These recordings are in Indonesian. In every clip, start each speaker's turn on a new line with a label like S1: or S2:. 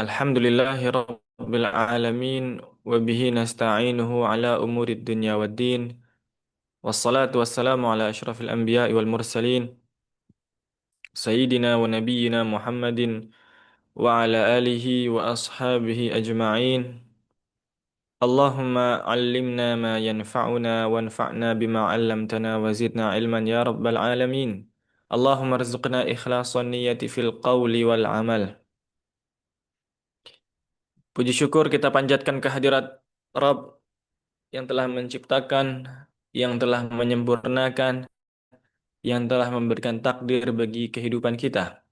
S1: Alhamdulillahi Rabbil Alamin wa bihi nasta'inuhu ala umurid dunya waddin wassalatu wassalamu ala ashrafil anbiya'i wal mursalin sayyidina wa nabiyyina Muhammadin wa ala alihi wa ashabihi ajma'in. Allahumma allimna ma yanfa'una wanfa'na bima 'allamtana wa zidna ilman ya rabbal alamin. Allahumma rizqna ikhlasan niyyati fil qawli wal amal. Puji syukur kita panjatkan kehadirat Rabb yang telah menciptakan, yang telah menyempurnakan, yang telah memberikan takdir bagi kehidupan kita.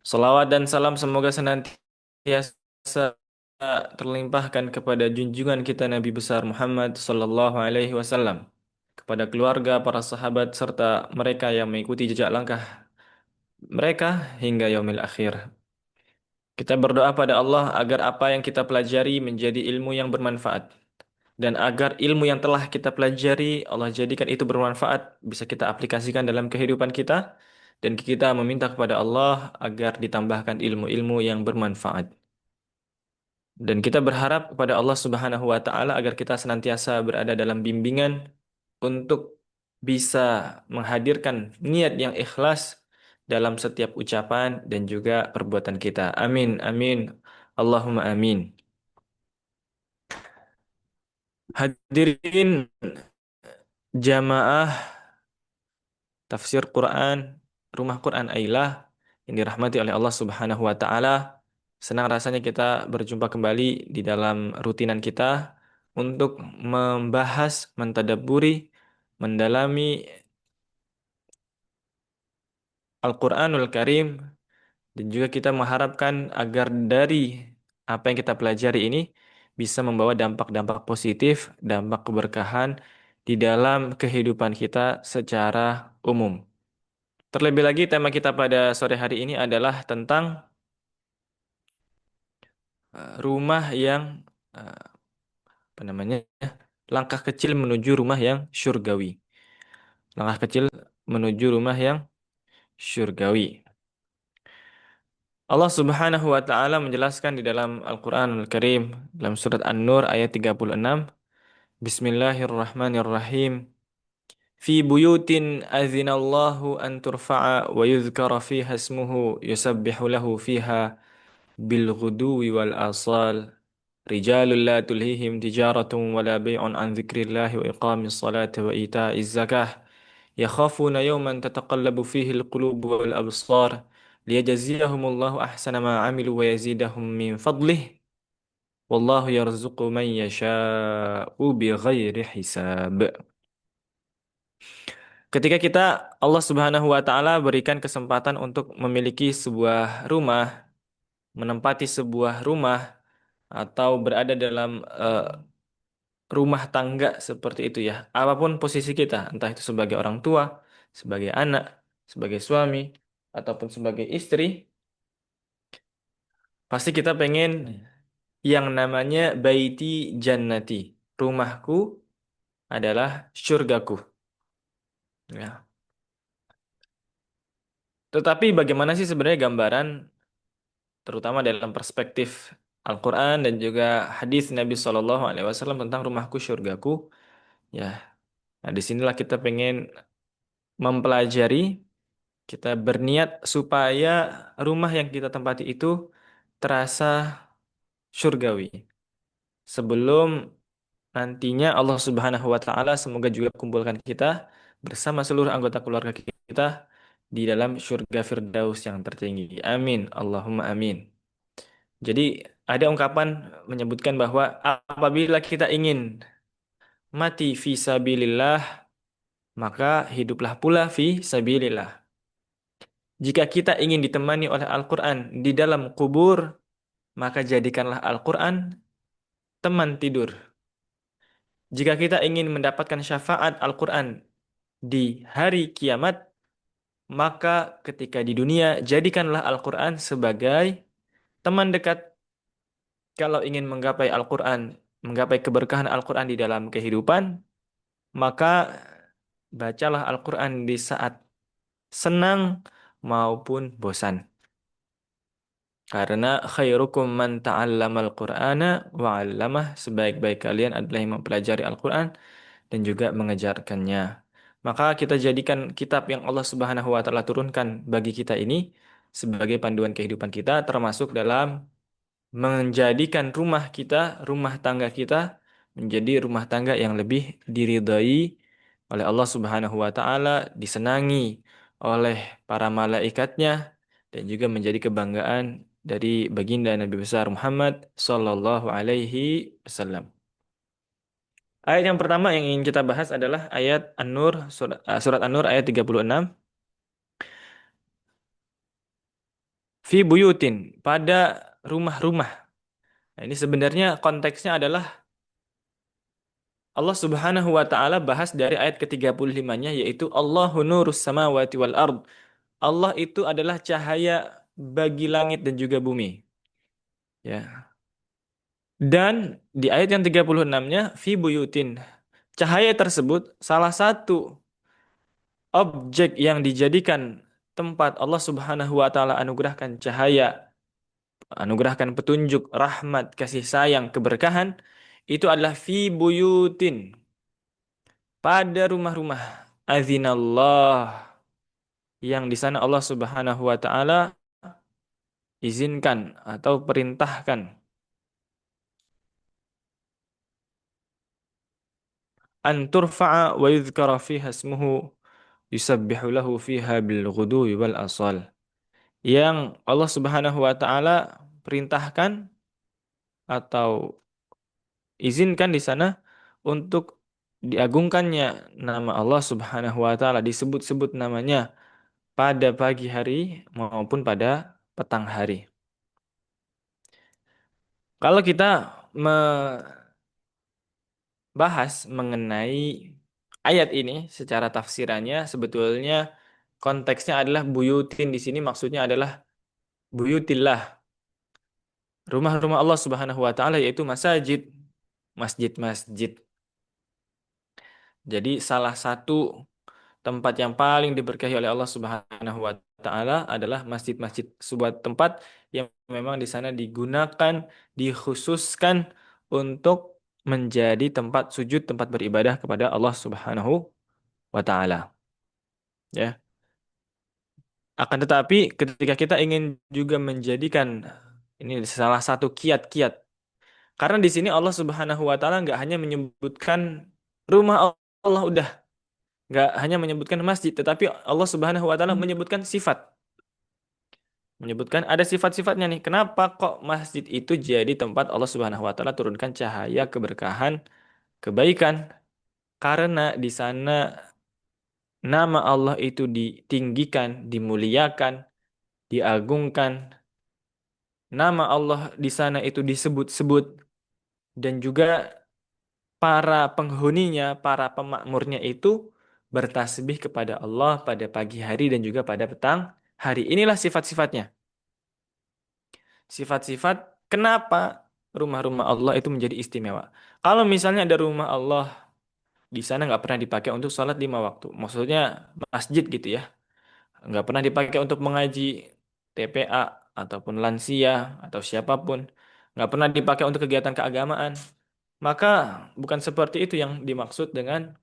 S1: Salawat dan salam semoga senantiasa terlimpahkan kepada junjungan kita Nabi besar Muhammad sallallahu alaihi wasallam, kepada keluarga, para sahabat serta mereka yang mengikuti jejak langkah mereka hingga yaumil akhir. Kita berdoa pada Allah agar apa yang kita pelajari menjadi ilmu yang bermanfaat. Dan agar ilmu yang telah kita pelajari, Allah jadikan itu bermanfaat, bisa kita aplikasikan dalam kehidupan kita, dan kita meminta kepada Allah agar ditambahkan ilmu-ilmu yang bermanfaat. Dan kita berharap kepada Allah Subhanahu wa Ta'ala agar kita senantiasa berada dalam bimbingan untuk bisa menghadirkan niat yang ikhlas dalam setiap ucapan dan juga perbuatan kita. Amin, amin, Allahumma amin. Hadirin jamaah tafsir Quran, Rumah Quran Ailah yang dirahmati oleh Allah Subhanahu wa taala. Senang rasanya kita berjumpa kembali di dalam rutinan kita untuk membahas, mentadabburi, mendalami Al-Qur'anul Karim, dan juga kita mengharapkan agar dari apa yang kita pelajari ini bisa membawa dampak-dampak positif, dampak keberkahan di dalam kehidupan kita secara umum. Terlebih lagi tema kita pada sore hari ini adalah tentang rumah yang eh, apa namanya? Langkah kecil menuju rumah yang syurgawi. Langkah kecil menuju rumah yang syurgawi. Allah Subhanahu wa taala menjelaskan di dalam Al-Qur'anul Karim dalam surat An-Nur ayat 36, Bismillahirrahmanirrahim. Fi buyutin azinallahu an turfa'a wa yuzkara fiha ismuhu yusabbihu lahu fiha بالغدو والآصال رجال لا تلهيهم تجارة ولا بيع عن ذكر الله وإقام الصلاة وإيتاء الزكاة يخافون يوما تتقلب فيه القلوب والأبصار ليجزيهم الله أحسن ما عملوا ويزيدهم من فضله والله يرزق من يشاء بغير حساب. Ketika kita Allah Subhanahu wa taala berikan kesempatan untuk memiliki sebuah rumah, menempati sebuah rumah atau berada dalam rumah tangga seperti itu ya. Apapun posisi kita, entah itu sebagai orang tua, sebagai anak, sebagai suami, ataupun sebagai istri, pasti kita pengen yang namanya baiti jannati. Rumahku adalah syurgaku. Ya. Tetapi bagaimana sih sebenarnya gambaran, terutama dalam perspektif Al-Quran dan juga hadis Nabi Shallallahu Alaihi Wasallam tentang rumahku syurgaku? Ya, nah disinilah kita pengen mempelajari, kita berniat supaya rumah yang kita tempati itu terasa surgawi. Sebelum nantinya Allah Subhanahu wa taala semoga juga kumpulkan kita bersama seluruh anggota keluarga kita di dalam surga Firdaus yang tertinggi. Amin. Allahumma amin. Jadi ada ungkapan menyebutkan bahwa apabila kita ingin mati fi sabilillah, maka hiduplah pula fi sabilillah. Jika kita ingin ditemani oleh Al-Quran di dalam kubur, maka jadikanlah Al-Quran teman tidur. Jika kita ingin mendapatkan syafaat Al-Quran di hari kiamat, maka ketika di dunia, jadikanlah Al-Quran sebagai teman dekat. Kalau ingin menggapai Al-Quran, menggapai keberkahan Al-Quran di dalam kehidupan, maka bacalah Al-Quran di saat senang maupun bosan. Karena khairukum man ta'allamal Qur'ana wa 'allamah, sebaik-baik kalian adalah yang mempelajari Al-Qur'an dan juga mengejarkannya. Maka kita jadikan kitab yang Allah Subhanahu wa taala turunkan bagi kita ini sebagai panduan kehidupan kita, termasuk dalam menjadikan rumah kita, rumah tangga kita menjadi rumah tangga yang lebih diridai oleh Allah Subhanahu wa taala, disenangi oleh para malaikatnya dan juga menjadi kebanggaan dari baginda Nabi besar Muhammad sallallahu alaihi wasallam. Ayat yang pertama yang ingin kita bahas adalah ayat An-Nur, surat An-Nur ayat 36. Fi buyutin, pada rumah-rumah. Nah, ini sebenarnya konteksnya adalah Allah Subhanahu wa taala bahas dari ayat ke-35-nya, yaitu Allahu nurus samawati wal ard. Allah itu adalah cahaya bagi langit dan juga bumi. Ya. Dan di ayat yang 36-nya fi buyutin. Cahaya tersebut salah satu objek yang dijadikan tempat Allah Subhanahu wa taala anugerahkan cahaya, anugerahkan petunjuk, rahmat, kasih sayang, keberkahan, itu adalah fi buyutin, pada rumah-rumah. Azinallah, yang di sana Allah Subhanahu wa taala izinkan atau perintahkan an turfa'a wa yudhkara fiha ismuhu yusabbihu lahu fiha bil ghudwi wal asal. Yang Allah Subhanahu wa taala perintahkan atau izinkan di sana untuk diagungkannya nama Allah Subhanahu wa taala, disebut-sebut namanya pada pagi hari maupun pada petang hari. Kalau kita membahas mengenai ayat ini secara tafsirannya, sebetulnya konteksnya adalah buyutin, di sini maksudnya adalah buyutillah, rumah-rumah Allah Subhanahu wa taala, yaitu masajid, masjid-masjid. Jadi salah satu tempat yang paling diberkahi oleh Allah Subhanahu wa taala adalah masjid-masjid, sebuah tempat yang memang di sana digunakan, dikhususkan untuk menjadi tempat sujud, tempat beribadah kepada Allah Subhanahu wa taala. Ya. Akan tetapi ketika kita ingin juga menjadikan ini salah satu kiat-kiat, karena di sini Allah Subhanahu wa taala nggak hanya menyebutkan rumah Allah udah, nggak hanya menyebutkan masjid, tetapi Allah Subhanahu wa taala menyebutkan sifat. Menyebutkan ada sifat-sifatnya nih. Kenapa kok masjid itu jadi tempat Allah Subhanahu wa taala turunkan cahaya, keberkahan, kebaikan? Karena di sana nama Allah itu ditinggikan, dimuliakan, diagungkan. Nama Allah di sana itu disebut-sebut, dan juga para penghuninya, para pemakmurnya itu bertasbih kepada Allah pada pagi hari dan juga pada petang hari. Inilah sifat-sifatnya. Sifat-sifat kenapa rumah-rumah Allah itu menjadi istimewa. Kalau misalnya ada rumah Allah di sana nggak pernah dipakai untuk sholat 5 waktu, maksudnya masjid gitu ya, nggak pernah dipakai untuk mengaji, TPA ataupun lansia atau siapapun, nggak pernah dipakai untuk kegiatan keagamaan, maka bukan seperti itu yang dimaksud dengan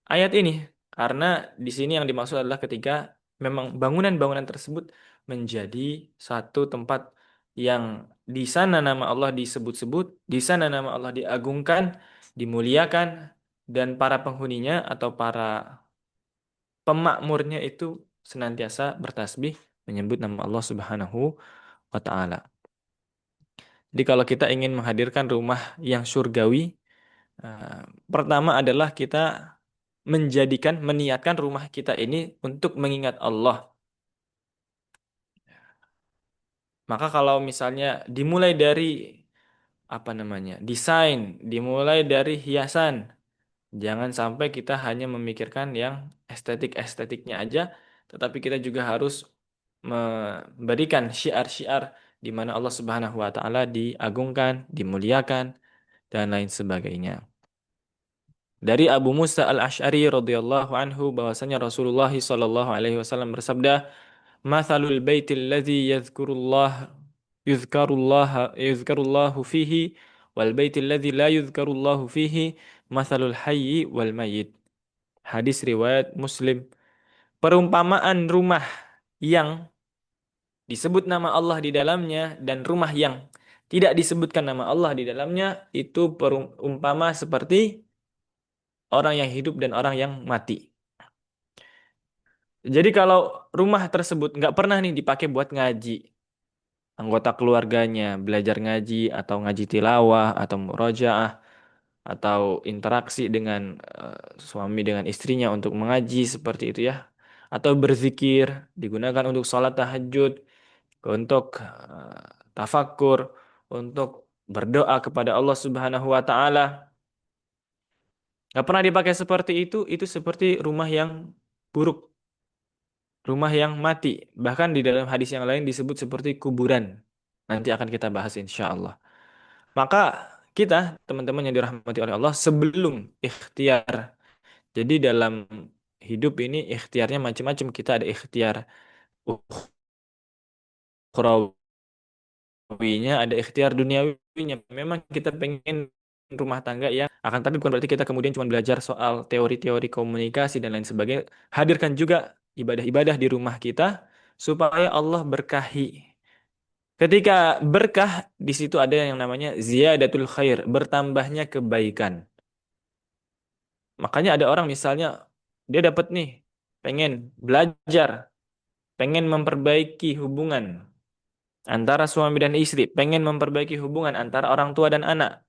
S1: ayat ini. Karena di sini yang dimaksud adalah ketika memang bangunan-bangunan tersebut menjadi satu tempat yang di sana nama Allah disebut-sebut, di sana nama Allah diagungkan, dimuliakan, dan para penghuninya atau para pemakmurnya itu senantiasa bertasbih menyebut nama Allah Subhanahu wa taala. Jadi kalau kita ingin menghadirkan rumah yang surgawi, eh, pertama adalah kita menjadikan, meniatkan rumah kita ini untuk mengingat Allah. Maka kalau misalnya dimulai dari apa namanya, desain, dimulai dari hiasan, jangan sampai kita hanya memikirkan yang estetik-estetiknya aja, tetapi kita juga harus memberikan syiar-syiar di mana Allah Subhanahu wa taala diagungkan, dimuliakan dan lain sebagainya. Dari Abu Musa Al-Asy'ari radhiyallahu anhu bahwasanya Rasulullah sallallahu alaihi wasallam bersabda, "Mathalul baitil ladzi yadhkurullah yuzkarullahu fihi wal baitil ladzi la yuzkarullahu fihi mathalul hayyi wal mayyit. Hadis riwayat Muslim. Perumpamaan rumah yang disebut nama Allah di dalamnya dan rumah yang tidak disebutkan nama Allah di dalamnya itu perumpama seperti orang yang hidup dan orang yang mati. Jadi kalau rumah tersebut nggak pernah nih dipakai buat ngaji, anggota keluarganya belajar ngaji atau ngaji tilawah atau murojaah atau interaksi dengan suami dengan istrinya untuk mengaji seperti itu ya, atau berzikir digunakan untuk sholat tahajud, untuk tafakur, untuk berdoa kepada Allah Subhanahu wa taala. Nggak pernah dipakai seperti itu seperti rumah yang buruk, rumah yang mati. Bahkan di dalam hadis yang lain disebut seperti kuburan. Nanti akan kita bahas insya Allah. Maka kita, teman-teman yang dirahmati oleh Allah, sebelum ikhtiar. Jadi dalam hidup ini ikhtiarnya macam-macam. Kita ada ikhtiar ukhrawinya, ada ikhtiar duniawinya. Memang kita pengen rumah tangga ya. Akan tapi bukan berarti kita kemudian cuma belajar soal teori-teori komunikasi dan lain sebagainya. Hadirkan juga ibadah-ibadah di rumah kita supaya Allah berkahi. Ketika berkah, di situ ada yang namanya ziyadatul khair, bertambahnya kebaikan. Makanya ada orang misalnya dia dapat nih, pengen belajar, pengen memperbaiki hubungan antara suami dan istri, pengen memperbaiki hubungan antara orang tua dan anak.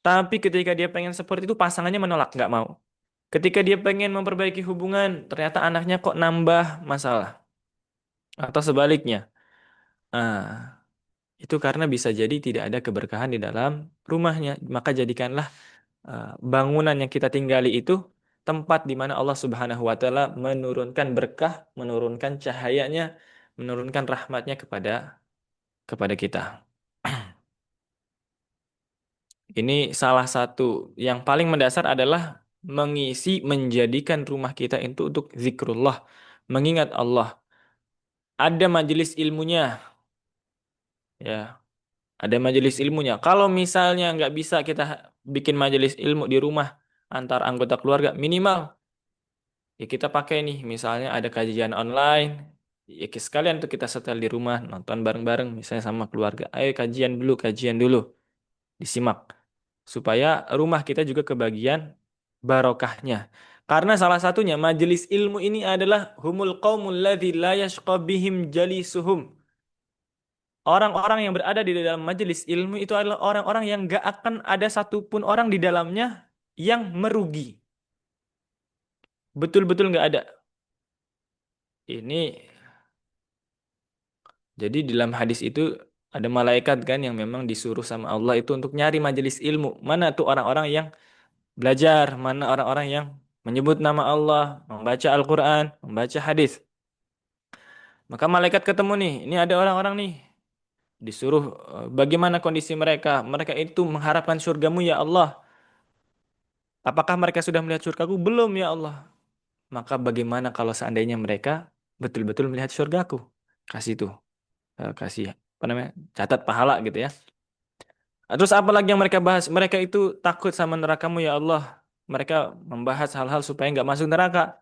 S1: Tapi ketika dia pengen seperti itu, pasangannya menolak, nggak mau. Ketika dia pengen memperbaiki hubungan, ternyata anaknya kok nambah masalah. Atau sebaliknya. Ah, itu karena bisa jadi tidak ada keberkahan di dalam rumahnya. Maka jadikanlah bangunan yang kita tinggali itu tempat di mana Allah Subhanahu wa taala menurunkan berkah, menurunkan cahayanya, menurunkan rahmatnya kepada kita. Ini salah satu yang paling mendasar adalah menjadikan rumah kita itu untuk zikrullah, mengingat Allah. Ada majelis ilmunya, ya, ada majelis ilmunya. Kalau misalnya nggak bisa kita bikin majelis ilmu di rumah antar anggota keluarga, minimal ya kita pakai nih, misalnya ada kajian online, ya sekalian tuh kita setel di rumah, nonton bareng-bareng, misalnya sama keluarga. Ayo kajian dulu, disimak. Supaya rumah kita juga kebagian barokahnya. Karena salah satunya majelis ilmu ini adalah humul qaumul ladzi la yashqa bihim jalisuhum. Orang-orang yang berada di dalam majelis ilmu itu adalah orang-orang yang gak akan ada satupun orang di dalamnya yang merugi. Betul-betul gak ada. Ini jadi dalam hadis itu ada malaikat kan yang memang disuruh sama Allah itu untuk nyari majelis ilmu. Mana tuh orang-orang yang belajar, mana orang-orang yang menyebut nama Allah, membaca Al-Quran, membaca hadis. Maka malaikat ketemu nih, ini ada orang-orang nih, disuruh bagaimana kondisi mereka. Mereka itu mengharapkan surgamu ya Allah. Apakah mereka sudah melihat surgaku? Belum ya Allah. Maka bagaimana kalau seandainya mereka betul-betul melihat surgaku? Kasih tuh, kasih apa namanya? Catat pahala gitu ya. Terus apa lagi yang mereka bahas? Mereka itu takut sama nerakamu ya Allah. Mereka membahas hal-hal supaya nggak masuk neraka.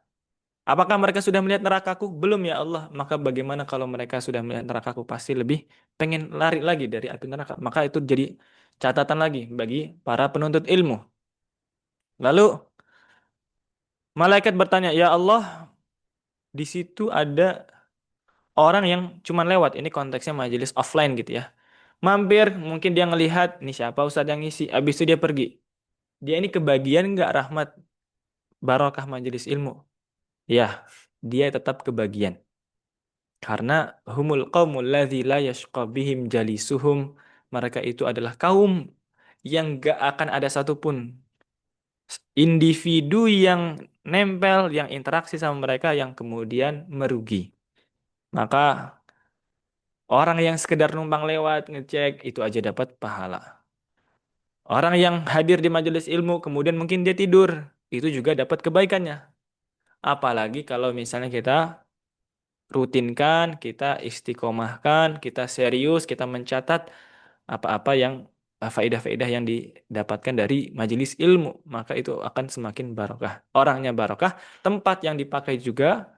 S1: Apakah mereka sudah melihat nerakaku? Belum ya Allah. Maka bagaimana kalau mereka sudah melihat nerakaku? Pasti lebih pengen lari lagi dari api neraka. Maka itu jadi catatan lagi bagi para penuntut ilmu. Lalu malaikat bertanya, ya Allah, di situ ada orang yang cuma lewat. Ini konteksnya majelis offline gitu ya. Mampir, mungkin dia ngelihat, nih siapa Ustadz yang ngisi. Habis itu dia pergi. Dia ini kebagian nggak rahmat barokah majelis ilmu? Ya, dia tetap kebagian. Karena humul qaumul ladzi la yashqa bihim jalisuhum. Mereka itu adalah kaum yang gak akan ada satupun individu yang nempel, yang interaksi sama mereka yang kemudian merugi. Maka orang yang sekedar numpang lewat, ngecek, itu aja dapat pahala. Orang yang hadir di majelis ilmu, kemudian mungkin dia tidur, itu juga dapat kebaikannya. Apalagi kalau misalnya kita rutinkan, kita istiqomahkan, kita serius, kita mencatat apa-apa yang faedah-faedah yang didapatkan dari majelis ilmu, maka itu akan semakin barokah. Orangnya barokah, tempat yang dipakai juga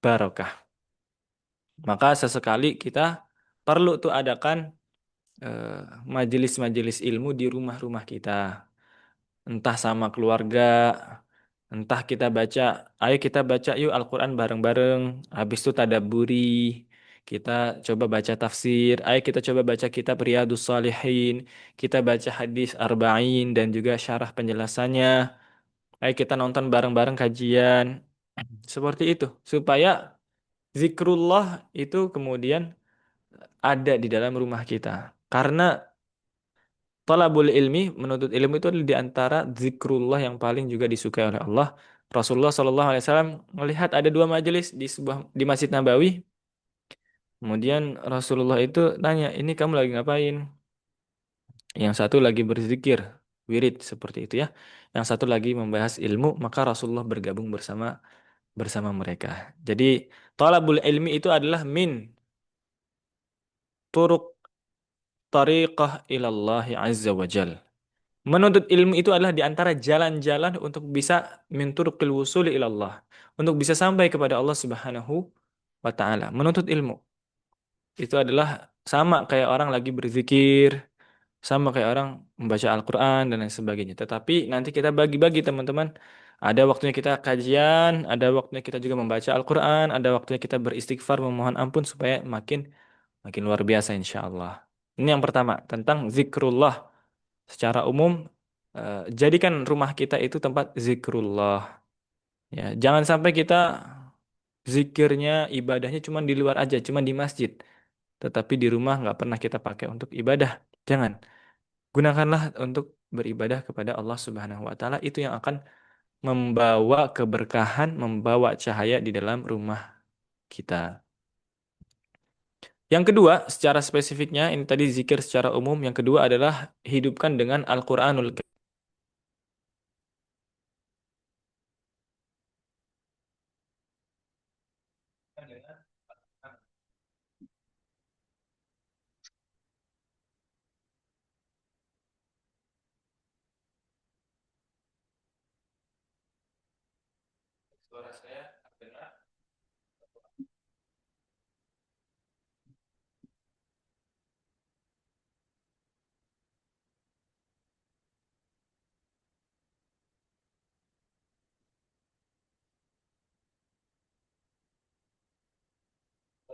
S1: barokah. Maka sesekali kita perlu tuh adakan eh, majelis-majelis ilmu di rumah-rumah kita. Entah sama keluarga, entah kita baca, ayo kita baca yuk Al-Quran bareng-bareng, habis itu tadabburi, kita coba baca tafsir, ayo kita coba baca kitab Riyadus Shalihin, kita baca hadis Arba'in dan juga syarah penjelasannya, ayo kita nonton bareng-bareng kajian, seperti itu, supaya zikrullah itu kemudian ada di dalam rumah kita. Karena Talabul ilmi, menuntut ilmu itu adalah di antara zikrullah yang paling juga disukai oleh Allah. Rasulullah Shallallahu Alaihi Wasallam melihat ada dua majelis di Masjid Nabawi. Kemudian Rasulullah itu tanya, ini kamu lagi ngapain? Yang satu lagi berzikir, wirid seperti itu ya. Yang satu lagi membahas ilmu, maka Rasulullah bergabung bersama bersama mereka. Jadi talabul ilmi itu adalah min turuk tariqah ilallahi azza wa jal. Menuntut ilmu itu adalah di antara jalan-jalan untuk bisa minturqil wusuli ilallah. Untuk bisa sampai kepada Allah Subhanahu wa taala. Menuntut ilmu itu adalah sama kayak orang lagi berzikir, sama kayak orang membaca Al-Qur'an dan lain sebagainya. Tetapi nanti kita bagi-bagi teman-teman. Ada waktunya kita kajian, ada waktunya kita juga membaca Al-Qur'an, ada waktunya kita beristighfar memohon ampun supaya makin makin luar biasa insya Allah. Ini yang pertama tentang zikrullah secara umum, jadikan rumah kita itu tempat zikrullah. Ya, jangan sampai kita zikirnya, ibadahnya cuma di luar aja, cuma di masjid. Tetapi di rumah nggak pernah kita pakai untuk ibadah. Jangan. Gunakanlah untuk beribadah kepada Allah Subhanahu wa taala. Itu yang akan membawa keberkahan, membawa cahaya di dalam rumah kita. Yang kedua, secara spesifiknya, ini tadi zikir secara umum. Yang kedua adalah hidupkan dengan Al-Quranul Karim. Suara saya terdengar.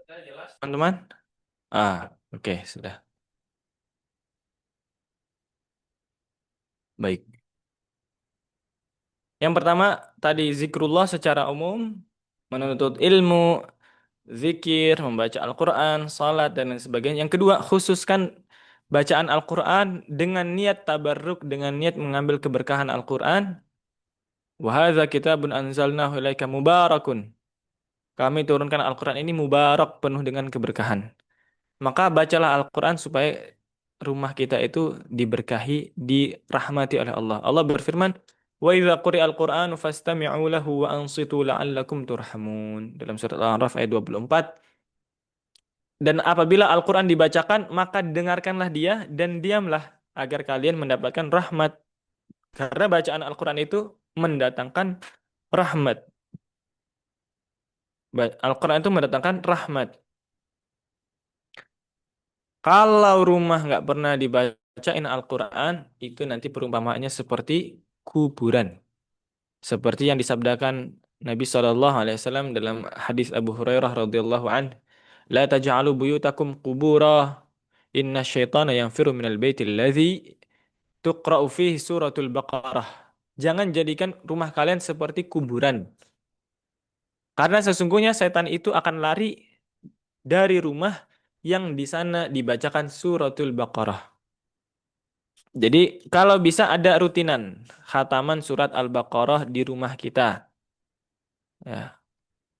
S1: Suara jelas, teman-teman? Ah, oke, sudah. Baik. Yang pertama, tadi zikrullah secara umum, menuntut ilmu, zikir, membaca Al-Quran, salat, dan lain sebagainya. Yang kedua, khususkan bacaan Al-Quran dengan niat tabarruk, dengan niat mengambil keberkahan Al-Quran. Wahadza kitabun anzalnahu ilaika mubarakun. Kami turunkan Al-Quran ini mubarak, penuh dengan keberkahan. Maka bacalah Al-Quran supaya rumah kita itu diberkahi, dirahmati oleh Allah. Allah berfirman, "Wa idza quri'al Qur'anu fastami'u lahu wa ansitu la'allakum turhamun." Dalam surat Al-A'raf ayat 24. Dan apabila Al-Quran dibacakan, maka dengarkanlah dia dan diamlah agar kalian mendapatkan rahmat. Karena bacaan Al-Quran itu mendatangkan rahmat. Al-Quran itu mendatangkan rahmat. Kalau rumah nggak pernah dibacain Al-Quran, itu nanti perumpamaannya seperti kuburan. Seperti yang disabdakan Nabi SAW dalam hadis Abu Hurairah radhiyallahu an, "La taj'alu buyutakum qubura, inna syaitana yanfiru minal baitil ladzi tuqra'u fihi suratul Baqarah." Jangan jadikan rumah kalian seperti kuburan. Karena sesungguhnya setan itu akan lari dari rumah yang di sana dibacakan suratul Baqarah. Jadi kalau bisa ada rutinan khataman surat Al-Baqarah di rumah kita. Ya,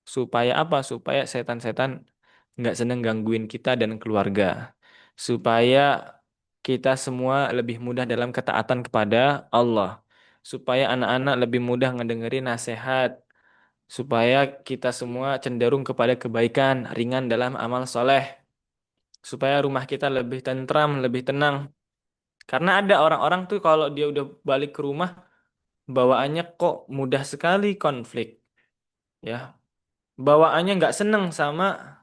S1: supaya apa? Supaya setan-setan nggak seneng gangguin kita dan keluarga. Supaya kita semua lebih mudah dalam ketaatan kepada Allah. Supaya anak-anak lebih mudah ngedengerin nasihat. supaya kita semua cenderung kepada kebaikan, ringan dalam amal soleh, supaya rumah kita lebih tentram, lebih tenang. Karena ada orang-orang tuh kalau dia udah balik ke rumah, bawaannya kok mudah sekali konflik, ya. Bawaannya nggak seneng sama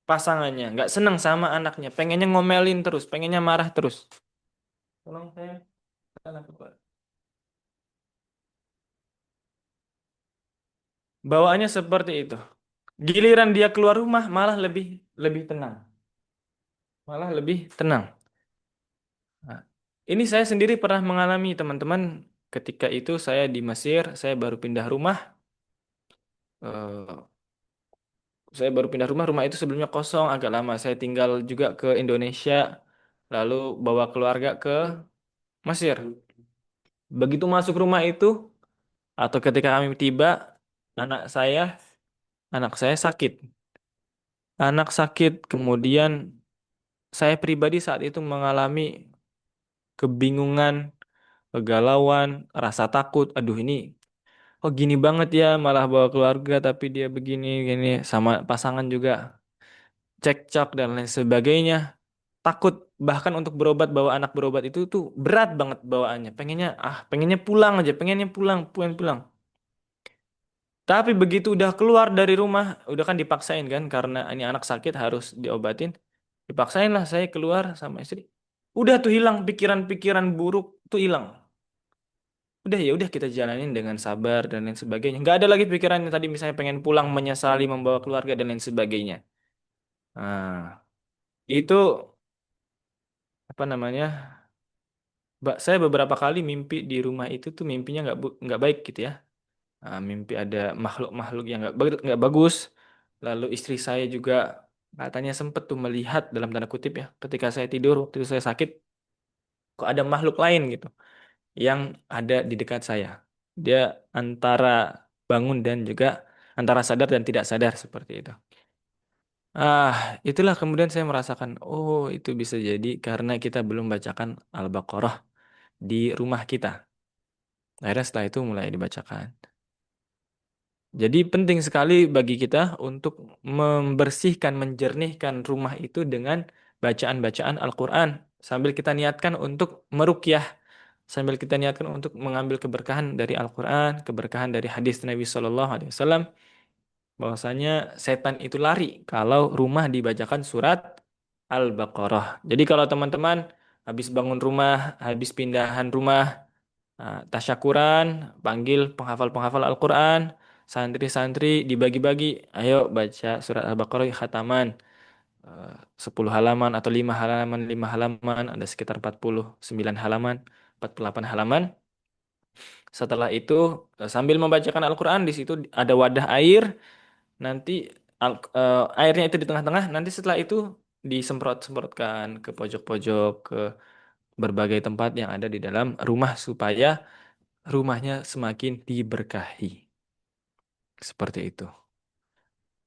S1: pasangannya, nggak seneng sama anaknya, pengennya ngomelin terus, pengennya marah terus. Tolong saya salah Pak. Bawaannya seperti itu. Giliran dia keluar rumah malah lebih lebih tenang, malah lebih tenang. Nah, ini saya sendiri pernah mengalami teman-teman. Ketika itu saya di Mesir, saya baru pindah rumah. Eh, saya baru pindah rumah, rumah itu sebelumnya kosong agak lama. Saya tinggal juga ke Indonesia, lalu bawa keluarga ke Mesir. Begitu masuk rumah itu, atau ketika kami tiba, anak saya, anak saya sakit. Anak sakit, kemudian saya pribadi saat itu mengalami kebingungan, kegalauan, rasa takut. Aduh ini, oh gini banget ya, malah bawa keluarga tapi dia begini, gini, sama pasangan juga cekcok dan lain sebagainya. Takut bahkan untuk berobat, bawa anak berobat itu tuh berat banget bawaannya. Pengennya pulang aja, pengennya pulang, pulang, pulang. Tapi begitu udah keluar dari rumah, udah kan dipaksain kan karena ini anak sakit harus diobatin. Dipaksain lah saya keluar sama istri. Udah tuh hilang pikiran-pikiran buruk tuh hilang. Udah ya udah kita jalanin dengan sabar dan lain sebagainya. Nggak ada lagi pikiran yang tadi misalnya pengen pulang menyesali membawa keluarga dan lain sebagainya. Nah, itu apa namanya? Saya beberapa kali mimpi di rumah itu tuh mimpinya nggak baik gitu ya. Mimpi ada makhluk-makhluk yang nggak bagus. Lalu istri saya juga katanya sempet tuh melihat dalam tanda kutip ya, ketika saya tidur waktu itu saya sakit, kok ada makhluk lain gitu yang ada di dekat saya. Dia antara bangun dan juga antara sadar dan tidak sadar seperti itu. Ah, itulah kemudian saya merasakan, oh itu bisa jadi karena kita belum bacakan Al-Baqarah di rumah kita. Akhirnya setelah itu mulai dibacakan. Jadi penting sekali bagi kita untuk membersihkan, menjernihkan rumah itu dengan bacaan-bacaan Al-Quran. Sambil kita niatkan untuk meruqyah, sambil kita niatkan untuk mengambil keberkahan dari Al-Quran, keberkahan dari hadis Nabi Shallallahu Alaihi Wasallam, bahwasanya setan itu lari kalau rumah dibacakan surat Al-Baqarah. Jadi kalau teman-teman habis bangun rumah, habis pindahan rumah, tasyakuran, panggil penghafal-penghafal Al-Quran, santri-santri dibagi-bagi, ayo baca surat Al-Baqarah khataman, 10 halaman atau 5 halaman, 5 halaman, ada sekitar 49 halaman, 48 halaman. Setelah itu sambil membacakan Al-Quran, di situ ada wadah air, nanti airnya itu di tengah-tengah, nanti setelah itu disemprot-semprotkan ke pojok-pojok, ke berbagai tempat yang ada di dalam rumah supaya rumahnya semakin diberkahi. Seperti itu.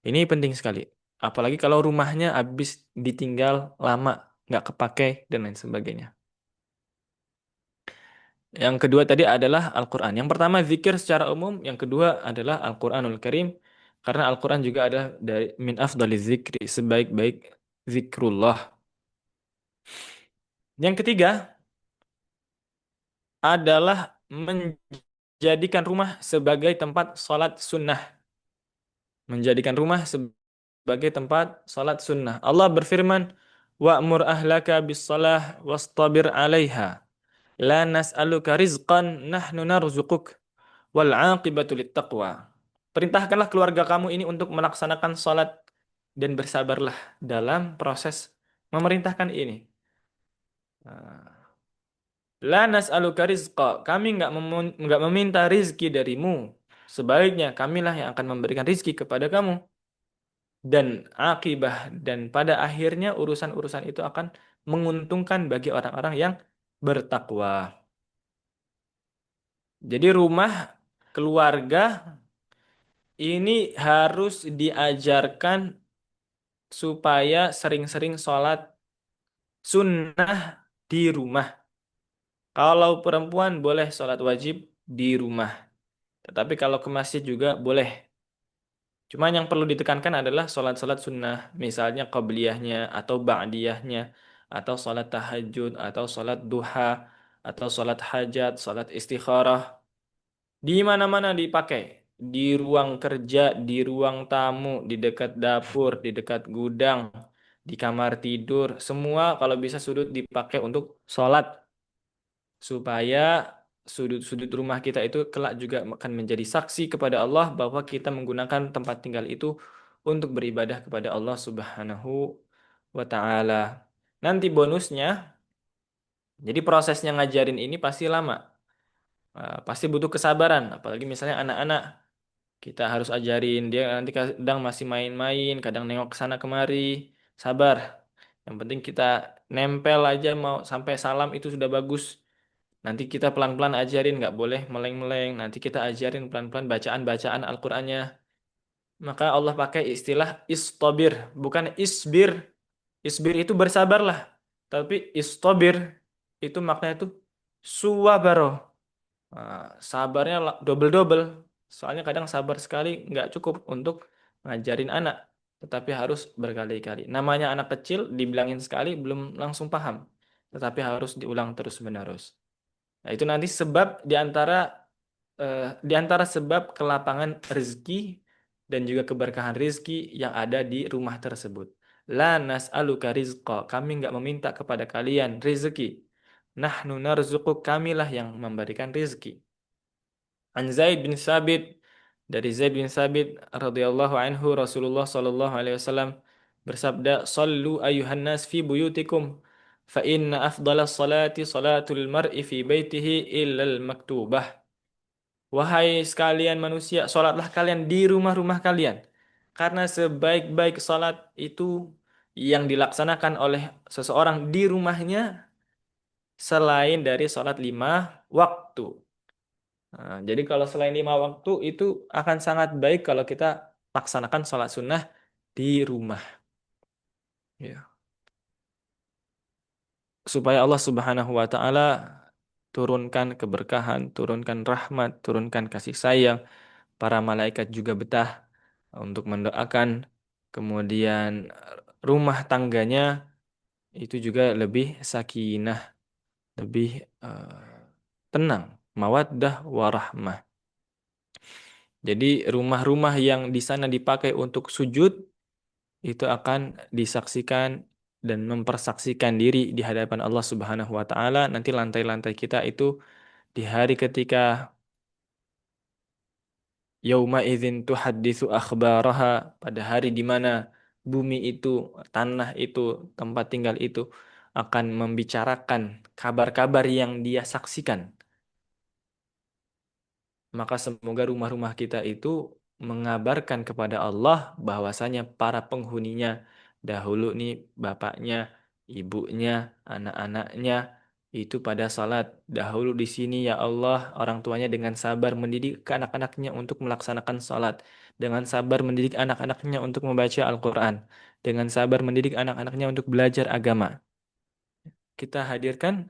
S1: Ini penting sekali. Apalagi kalau rumahnya habis ditinggal lama, nggak kepakai, dan lain sebagainya. Yang kedua tadi adalah Al-Quran. Yang pertama zikir secara umum, yang kedua adalah Al-Quranul Karim. Karena Al-Quran juga ada dari min afdaliz zikri, sebaik-baik zikrullah. Yang ketiga adalah menjadikan rumah sebagai tempat sholat sunnah. Menjadikan rumah sebagai tempat salat sunnah. Allah berfirman, "Wa'mur ahlaka bis-shalah wastabir 'alaiha. La nas'aluka rizqan, nahnu narzuquk. Wal 'aqibatu lit-taqwa." Perintahkanlah keluarga kamu ini untuk melaksanakan salat dan bersabarlah dalam proses memerintahkan ini. Nah, La nas'aluka rizqa. Kami nggak meminta rizki darimu. Sebaliknya kamilah yang akan memberikan rizki kepada kamu. Dan akibah dan pada akhirnya urusan-urusan itu akan menguntungkan bagi orang-orang yang bertakwa. Jadi rumah keluarga ini harus diajarkan supaya sering-sering sholat sunnah di rumah. Kalau perempuan boleh sholat wajib di rumah. Tetapi kalau ke masjid juga boleh. Cuma yang perlu ditekankan adalah sholat-sholat sunnah, misalnya qabliyahnya atau ba'diyahnya, atau sholat tahajud, atau sholat duha, atau sholat hajat, sholat istikharah. Di mana-mana dipakai. Di ruang kerja, di ruang tamu, di dekat dapur, di dekat gudang, di kamar tidur. Semua kalau bisa sudut dipakai untuk sholat. Supaya sudut-sudut rumah kita itu kelak juga akan menjadi saksi kepada Allah bahwa kita menggunakan tempat tinggal itu untuk beribadah kepada Allah Subhanahu wa taala. Nanti bonusnya, jadi prosesnya ngajarin ini pasti lama. Pasti butuh kesabaran, apalagi misalnya anak-anak kita harus ajarin dia nanti kadang masih main-main, kadang nengok ke sana kemari. Sabar. Yang penting kita nempel aja mau sampai salam itu sudah bagus. Nanti kita pelan-pelan ajarin, nggak boleh meleng-meleng. Nanti kita ajarin pelan-pelan bacaan-bacaan Al-Qur'annya. Maka Allah pakai istilah istobir, bukan isbir. Isbir itu bersabarlah. Tapi istobir itu maknanya itu suwabaro. Sabarnya double-double. Soalnya kadang sabar sekali nggak cukup untuk ngajarin anak. Tetapi harus berkali-kali. Namanya anak kecil, dibilangin sekali belum langsung paham. Tetapi harus diulang terus-menerus. Nah, itu nanti sebab di antara sebab kelapangan rezeki dan juga keberkahan rezeki yang ada di rumah tersebut. La nas'aluka rizqa. Kami nggak meminta kepada kalian rezeki. Nahnu narzuquk, kamilah yang memberikan rezeki. An Zaid bin Sabit, dari Zaid bin Sabit radhiyallahu anhu, Rasulullah sallallahu alaihi wasallam bersabda, "Shallu ayuhan nas fi buyutikum, fa inna afdalas salati salatul mar'i fi baitihi illal maktubah." Wahai sekalian manusia, salatlah kalian di rumah-rumah kalian. Karena sebaik-baik salat itu yang dilaksanakan oleh seseorang di rumahnya selain dari salat 5 waktu. Nah, jadi kalau selain 5 waktu itu akan sangat baik kalau kita laksanakan sholat sunnah di rumah. Ya. Supaya Allah Subhanahu wa Ta'ala turunkan keberkahan, turunkan rahmat, turunkan kasih sayang. Para malaikat juga betah untuk mendoakan. Kemudian rumah tangganya itu juga lebih sakinah, lebih tenang, mawaddah warahmah. Jadi rumah-rumah yang di sana dipakai untuk sujud itu akan disaksikan dan mempersaksikan diri di hadapan Allah Subhanahu wa taala. Nanti lantai-lantai kita itu di hari ketika yauma idzin tuhadditsu akhbaraha, pada hari di mana bumi itu, tanah itu, tempat tinggal itu akan membicarakan kabar-kabar yang dia saksikan. Maka semoga rumah-rumah kita itu mengabarkan kepada Allah bahwasanya para penghuninya dahulu nih bapaknya, ibunya, anak-anaknya itu pada salat dahulu di sini ya Allah, orang tuanya dengan sabar mendidik ke anak-anaknya untuk melaksanakan salat, dengan sabar mendidik anak-anaknya untuk membaca Al-Qur'an, dengan sabar mendidik anak-anaknya untuk belajar agama. Kita hadirkan,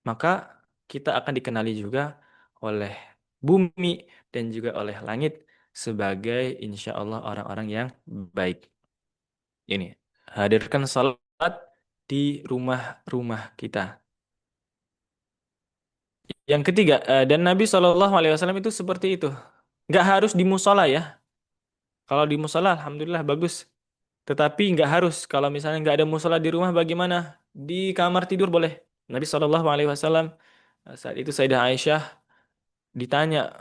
S1: maka kita akan dikenali juga oleh bumi dan juga oleh langit sebagai insya Allah orang-orang yang baik. Ini, hadirkan salat di rumah-rumah kita. Yang ketiga, dan Nabi SAW itu seperti itu. Nggak harus di musola ya. Kalau di musola, alhamdulillah bagus. Tetapi nggak harus. Kalau misalnya nggak ada musola di rumah, bagaimana? Di kamar tidur boleh. Nabi SAW saat itu Sayyidah Aisyah ditanya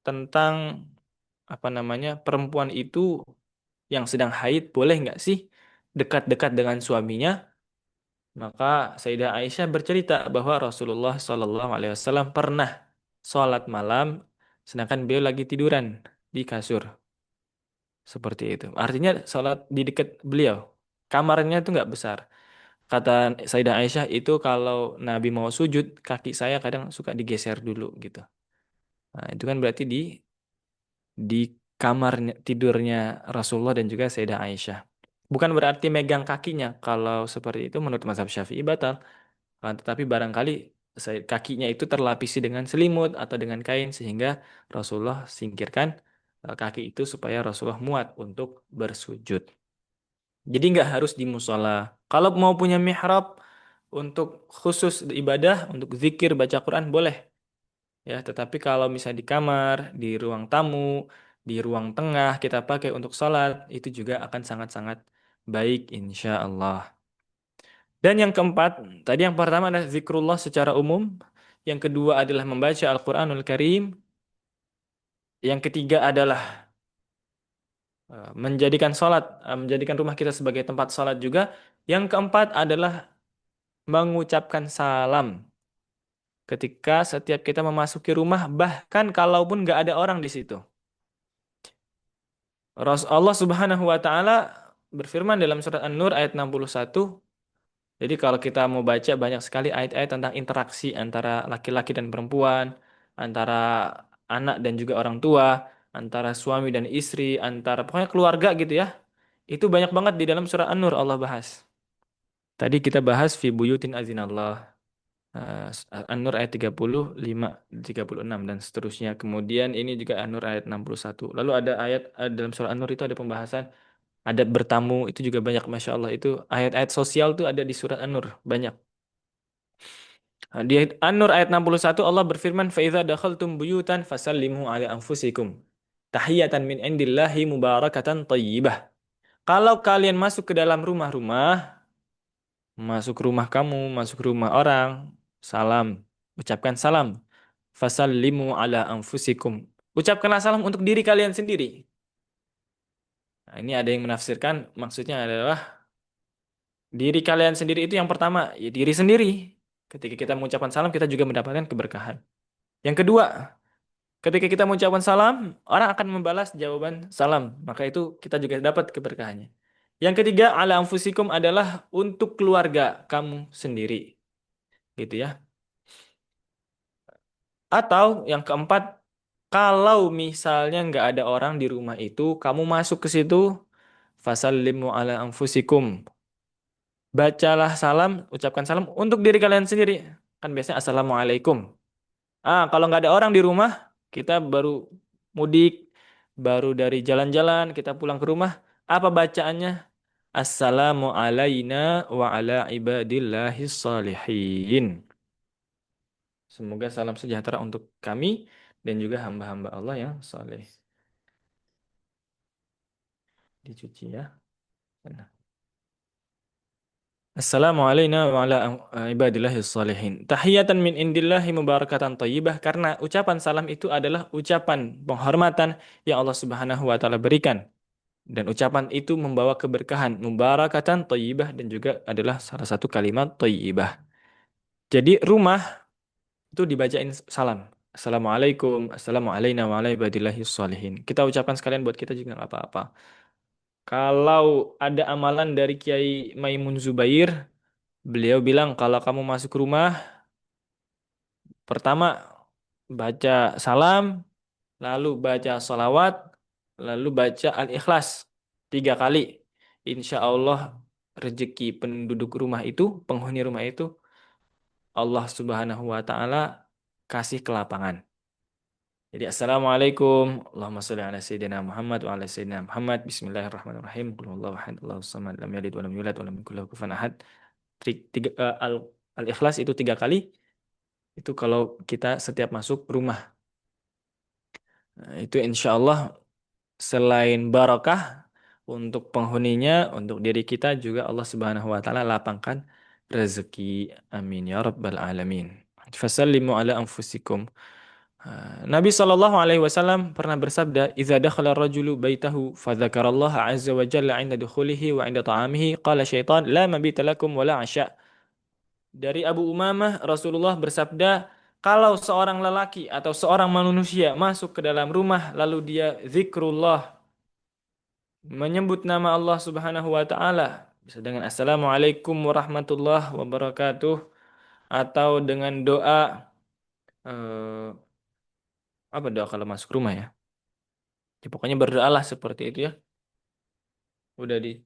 S1: tentang apa namanya perempuan itu yang sedang haid boleh nggak sih dekat-dekat dengan suaminya? Maka Sayyidah Aisyah bercerita bahwa Rasulullah SAW pernah sholat malam sedangkan beliau lagi tiduran di kasur seperti itu. Artinya sholat di dekat beliau. Kamarnya itu nggak besar. Kata Sayyidah Aisyah itu kalau Nabi mau sujud kaki saya kadang suka digeser dulu gitu. Nah, itu kan berarti di kamarnya tidurnya Rasulullah dan juga Sayyidah Aisyah. Bukan berarti megang kakinya. Kalau seperti itu menurut mazhab Syafi'i batal. Tetapi barangkali kakinya itu terlapisi dengan selimut atau dengan kain sehingga Rasulullah singkirkan kaki itu supaya Rasulullah muat untuk bersujud. Jadi nggak harus di musola. Kalau mau punya mihrab untuk khusus ibadah, untuk zikir baca Quran boleh. Ya, tetapi kalau misalnya di kamar, di ruang tamu, di ruang tengah kita pakai untuk sholat, itu juga akan sangat-sangat baik insya Allah. Dan yang keempat, tadi yang pertama adalah zikrullah secara umum. Yang kedua adalah membaca Al-Quranul Karim. Yang ketiga adalah menjadikan sholat, menjadikan rumah kita sebagai tempat sholat juga. Yang keempat adalah mengucapkan salam ketika setiap kita memasuki rumah, bahkan kalaupun nggak ada orang di situ. Allah Subhanahu wa taala berfirman dalam surat An-Nur ayat 61. Jadi kalau kita mau baca banyak sekali ayat-ayat tentang interaksi antara laki-laki dan perempuan, antara anak dan juga orang tua, antara suami dan istri, antara pokoknya keluarga gitu ya. Itu banyak banget di dalam surah An-Nur Allah bahas. Tadi kita bahas fi buyutin azinallah. An-Nur ayat 35, 36 dan seterusnya. Kemudian ini juga An-Nur ayat 61. Lalu ada ayat dalam surah An-Nur itu ada pembahasan adab bertamu itu juga banyak Masya Allah itu ayat-ayat sosial tuh ada di surat An-Nur banyak. Di An-Nur ayat 61 Allah berfirman فَإِذَا دَخَلْتُمْ بُيُوتًا فَسَلِّمُوا عَلَى أَنفُسِكُمْ تَحِيَّةً مِنْ عِنْدِ اللَّهِ مُبَارَكَةً طَيِّبَةً. Kalau kalian masuk ke dalam rumah-rumah, masuk rumah kamu, masuk rumah orang, salam, ucapkan salam. Fasallimu ala anfusikum. Ucapkanlah salam untuk diri kalian sendiri. Nah, ini ada yang menafsirkan maksudnya adalah diri kalian sendiri itu yang pertama, ya diri sendiri. Ketika kita mengucapkan salam, kita juga mendapatkan keberkahan. Yang kedua, ketika kita mengucapkan salam, orang akan membalas jawaban salam. Maka itu kita juga dapat keberkahannya. Yang ketiga, ala anfusikum adalah untuk keluarga kamu sendiri. Gitu ya. Atau yang keempat, kalau misalnya nggak ada orang di rumah itu, kamu masuk ke situ, fasallimu ala anfusikum. Bacalah salam, ucapkan salam untuk diri kalian sendiri. Kan biasanya assalamualaikum. Kalau nggak ada orang di rumah, kita baru mudik, baru dari jalan-jalan, kita pulang ke rumah. Apa bacaannya? Assalamu alayna wa ala ibadillahis salihin. Semoga salam sejahtera untuk kami dan juga hamba-hamba Allah yang saleh. Dicuci ya. Nah. Assalamu alayna wa ala ibadillahis salihin. Tahiyatan min indillahi mubarakatan thayyibah karena ucapan salam itu adalah ucapan penghormatan yang Allah Subhanahu wa taala berikan dan ucapan itu membawa keberkahan mubarakatan thayyibah dan juga adalah salah satu kalimat thayyibah. Jadi rumah itu dibacain salam. Assalamualaikum, assalamu alayna wa ala ibadillahis salihin. Kita ucapkan sekalian buat kita juga nggak apa-apa. Kalau ada amalan dari Kiai Maimun Zubair, beliau bilang kalau kamu masuk rumah, pertama baca salam, lalu baca sholawat, lalu baca Al-Ikhlas 3 kali. Insya Allah rezeki penduduk rumah itu, penghuni rumah itu, Allah Subhanahu wa Ta'ala kasih kelapangan. Jadi Assalamualaikum, Allahumma sholli ala Sayyidina Muhammad wa ala Sayyidina Muhammad. Bismillahirrahmanirrahim. Qul huwallahu ahad, Allahus samad, lam yalid wa lam yulad wa lam yakul lahu kufuwan ahad. Al-Ikhlas itu 3 kali. Itu kalau kita setiap masuk rumah. Nah, itu insya Allah selain barakah untuk penghuninya, untuk diri kita juga Allah Subhanahu wa taala lapangkan rezeki. Amin ya rabbal alamin. Fasallimu ala anfusikum. Nabi Shallallahu alaihi wasallam pernah bersabda, "Idza dakhala ar-rajulu baitahu fa dzakarallaha 'azza wa jalla 'inda dukhulihi wa 'inda ta'amihi, qala syaitan la mabita lakum wa la 'asya." Dari Abu Umamah, Rasulullah bersabda, kalau seorang lelaki atau seorang manusia masuk ke dalam rumah lalu dia zikrullah, menyebut nama Allah Subhanahu wa taala, bisa dengan Assalamualaikum warahmatullahi wabarakatuh atau dengan doa eh, apa doa kalau masuk rumah ya? Ya, pokoknya berdoalah seperti itu ya. Udah di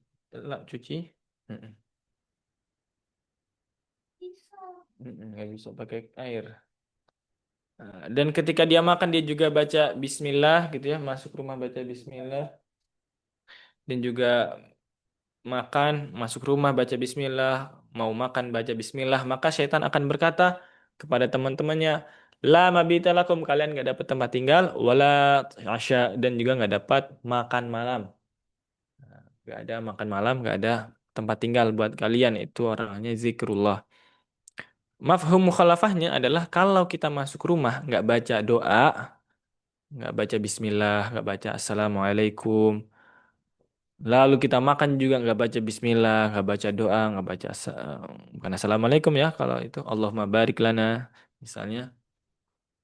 S1: cuci? Mm-mm. Nggak bisa pakai air. Dan ketika dia makan dia juga baca Bismillah gitu ya, masuk rumah baca Bismillah dan juga makan, masuk rumah baca bismillah, mau makan baca bismillah, maka syaitan akan berkata kepada teman-temannya, la mabita lakum, kalian nggak dapat tempat tinggal, wala asya, dan juga nggak dapat makan malam. Nggak ada makan malam, nggak ada tempat tinggal buat kalian, itu orangnya zikrullah. Mafhum mukhalafahnya adalah kalau kita masuk rumah nggak baca doa, nggak baca bismillah, nggak baca assalamualaikum, lalu kita makan juga nggak baca bismillah, nggak baca doa, nggak baca bukan assalamualaikum ya kalau itu Allahumma barik lana misalnya.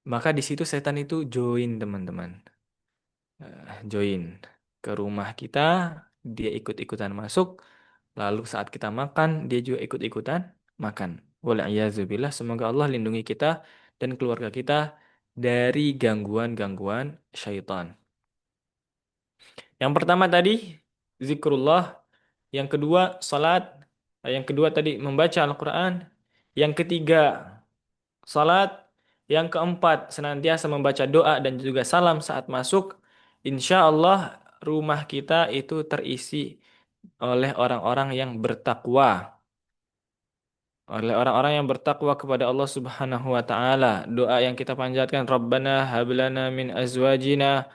S1: Maka di situ setan itu join teman-teman. Join ke rumah kita, dia ikut-ikutan masuk, lalu saat kita makan dia juga ikut-ikutan makan. Wal'iyadzubillah, semoga Allah lindungi kita dan keluarga kita dari gangguan-gangguan syaitan. Yang pertama tadi zikrullah, yang kedua salat, yang kedua tadi membaca Al-Qur'an, yang ketiga salat, yang keempat senantiasa membaca doa dan juga salam saat masuk. Insya Allah rumah kita itu terisi oleh orang-orang yang bertakwa, oleh orang-orang yang bertakwa kepada Allah Subhanahu wa taala. Doa yang kita panjatkan, Rabbana hablana min azwajina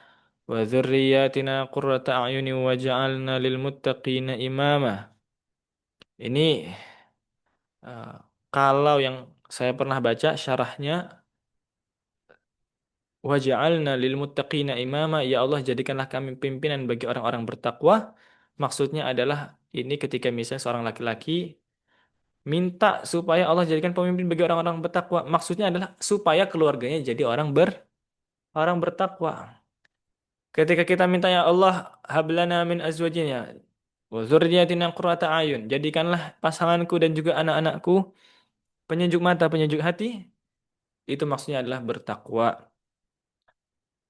S1: wa dzurriyyatina qurrata a'yuni waj'alna lil muttaqina imama. Ini eh, kalau yang saya pernah baca syarahnya, waj'alna lil muttaqina imama, ya Allah jadikanlah kami pimpinan bagi orang-orang bertakwa. Maksudnya adalah ini ketika misalnya seorang laki-laki minta supaya Allah jadikan pemimpin bagi orang-orang bertakwa. Maksudnya adalah supaya keluarganya jadi orang bertakwa. Ketika kita minta ya Allah hablana min azwajina wa dzurriyyatina qurrata ayun, jadikanlah pasanganku dan juga anak-anakku penyejuk mata, penyejuk hati. Itu maksudnya adalah bertakwa,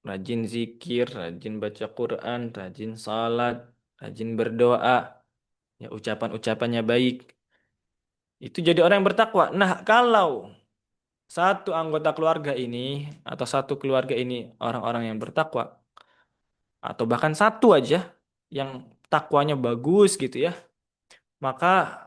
S1: rajin zikir, rajin baca Quran, rajin salat, rajin berdoa, ya ucapan-ucapannya baik. Itu jadi orang yang bertakwa. Nah, kalau satu anggota keluarga ini atau satu keluarga ini orang-orang yang bertakwa atau bahkan satu aja yang takwanya bagus gitu ya, maka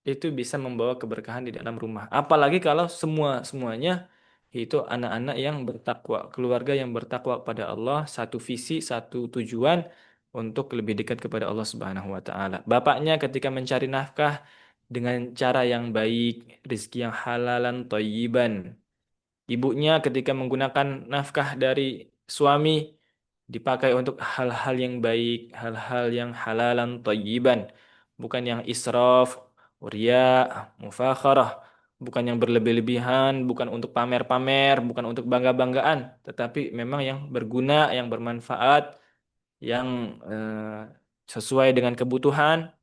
S1: itu bisa membawa keberkahan di dalam rumah. Apalagi kalau semuanya itu anak-anak yang bertakwa, keluarga yang bertakwa pada Allah, satu visi, satu tujuan untuk lebih dekat kepada Allah Subhanahu wa taala. Bapaknya ketika mencari nafkah dengan cara yang baik, rezeki yang halalan thayyiban. Ibunya ketika menggunakan nafkah dari suami dipakai untuk hal-hal yang baik, hal-hal yang halalan thayyiban, bukan yang israf, uria, mufakharah, bukan yang berlebih-lebihan, bukan untuk pamer-pamer, bukan untuk bangga-banggaan, tetapi memang yang berguna, yang bermanfaat, yang sesuai dengan kebutuhan.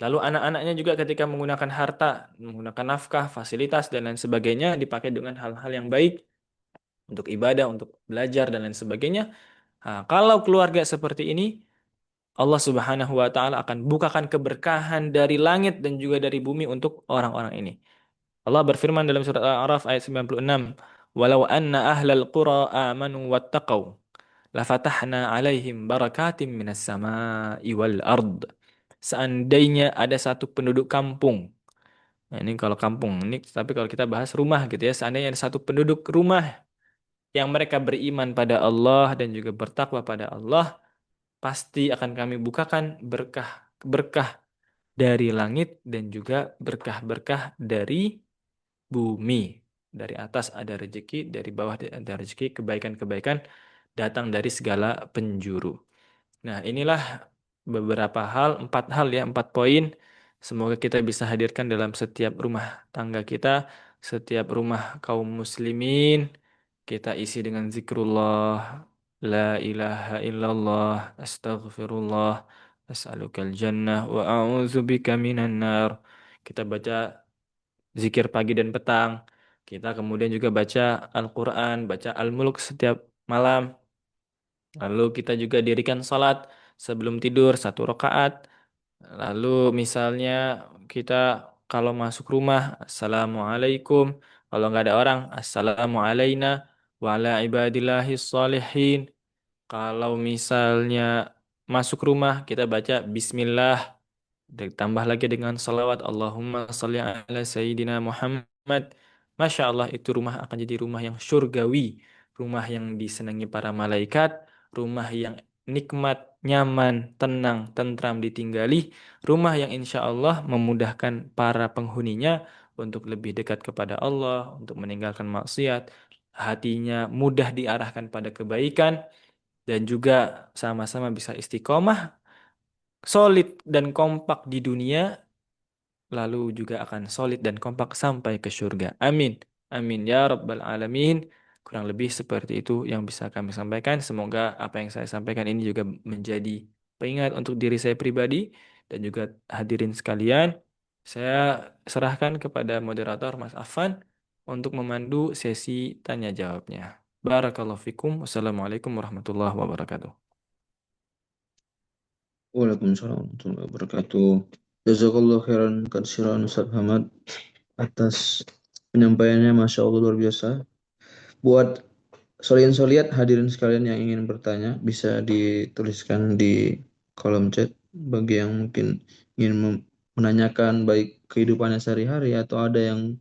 S1: Lalu anak-anaknya juga ketika menggunakan harta, menggunakan nafkah, fasilitas dan lain sebagainya dipakai dengan hal-hal yang baik untuk ibadah, untuk belajar dan lain sebagainya. Nah, kalau keluarga seperti ini, Allah Subhanahu wa taala akan bukakan keberkahan dari langit dan juga dari bumi untuk orang-orang ini. Allah berfirman dalam surat Al-A'raf ayat 96, "Walau anna ahlal qura amanu wattaqau, lafatahna 'alaihim barakatim minas sama'i wal ard." Seandainya ada satu penduduk kampung. Nah, ini kalau kampung, ini tapi kalau kita bahas rumah gitu ya, seandainya ada satu penduduk rumah yang mereka beriman pada Allah dan juga bertakwa pada Allah, pasti akan kami bukakan berkah dari langit dan juga berkah-berkah dari bumi. Dari atas ada rezeki, dari bawah ada rezeki, kebaikan-kebaikan datang dari segala penjuru. Nah, inilah beberapa hal, 4 hal ya, 4 poin. Semoga kita bisa hadirkan dalam setiap rumah tangga kita, setiap rumah kaum muslimin. Kita isi dengan zikrullah, la ilaha illallah, astaghfirullah, as'alukal jannah, wa a'udzubika minan nar. Kita baca zikir pagi dan petang. Kita kemudian juga baca Al-Quran, baca Al-Mulk setiap malam. Lalu kita juga dirikan salat sebelum tidur 1 rakaat. Lalu misalnya kita kalau masuk rumah, Assalamualaikum. Kalau nggak ada orang, assalamu alayna wa ala ibadillahis sholihin. Kalau misalnya masuk rumah, kita baca Bismillah. Ditambah lagi dengan salawat Allahumma salli ala Sayyidina Muhammad. Masya Allah, itu rumah akan jadi rumah yang surgawi. Rumah yang disenangi para malaikat. Rumah yang nikmat, nyaman, tenang, tentram ditinggali. Rumah yang insya Allah memudahkan para penghuninya untuk lebih dekat kepada Allah, untuk meninggalkan maksiat. Hatinya mudah diarahkan pada kebaikan. Dan juga sama-sama bisa istiqomah, solid dan kompak di dunia, lalu juga akan solid dan kompak sampai ke surga. Amin. Amin ya Rabbal Alamin. Kurang lebih seperti itu yang bisa kami sampaikan. Semoga apa yang saya sampaikan ini juga menjadi pengingat untuk diri saya pribadi dan juga hadirin sekalian. Saya serahkan kepada moderator Mas Afan untuk memandu sesi tanya jawabnya. Barakallahu fikum. Wassalamualaikum warahmatullahi wabarakatuh.
S2: Waalaikumsalam warahmatullahi wabarakatuh. Jazakallah khairan katsiran Ustaz Hamad atas penyampaiannya, Masya Allah luar biasa. Buat solian-soliat hadirin sekalian yang ingin bertanya bisa dituliskan di kolom chat bagi yang mungkin ingin menanyakan baik kehidupannya sehari-hari atau ada yang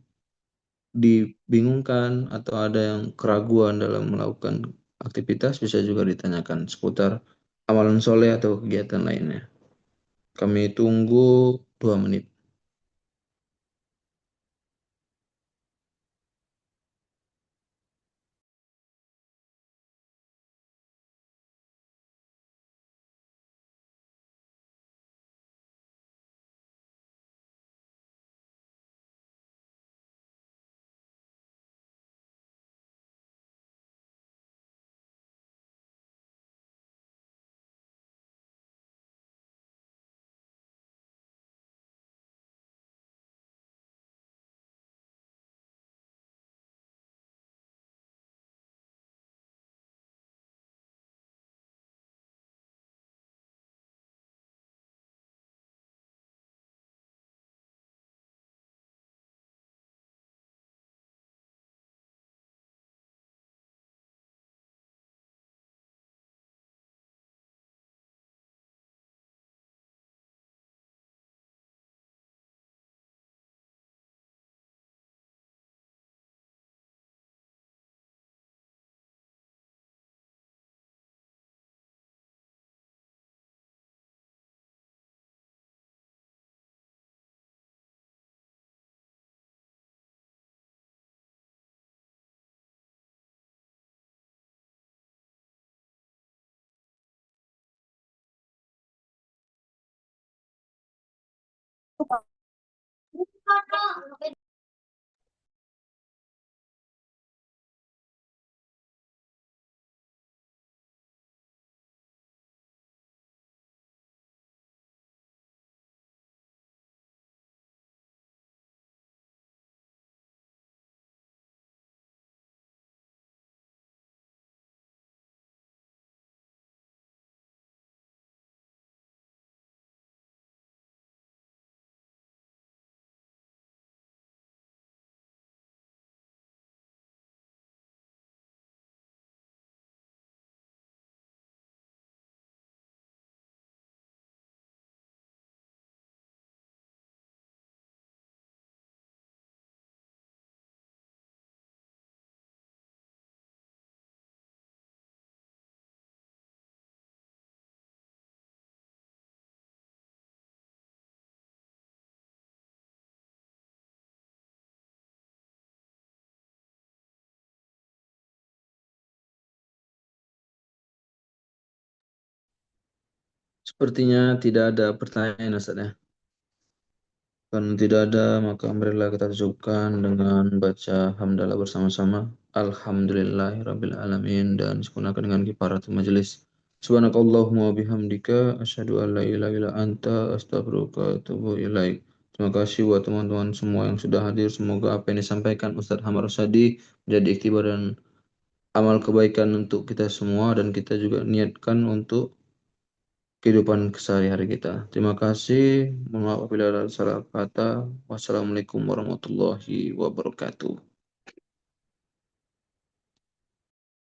S2: dibingungkan atau ada yang keraguan dalam melakukan aktivitas bisa juga ditanyakan seputar amalan soleh atau kegiatan lainnya. Kami tunggu 2 menit. Sepertinya tidak ada pertanyaan, Ustaz ya. Karena tidak ada, maka marilah kita cukupkan dengan baca hamdalah bersama-sama. Alhamdulillahirabbil alamin dan sempurnakan dengan kifaratul majelis. Subhanakallahumma wa bihamdika asyhadu an la ilaha illa anta astaghfiruka wa atubu ilaik. Terima kasih buat teman-teman semua yang sudah hadir. Semoga apa yang disampaikan Ustadz Hamad Rosadi menjadi ikhtibar dan amal kebaikan untuk kita semua dan kita juga niatkan untuk kehidupan sehari-hari kita. Terima kasih. Mohon maaf apabila ada salah kata. Wassalamualaikum warahmatullahi wabarakatuh.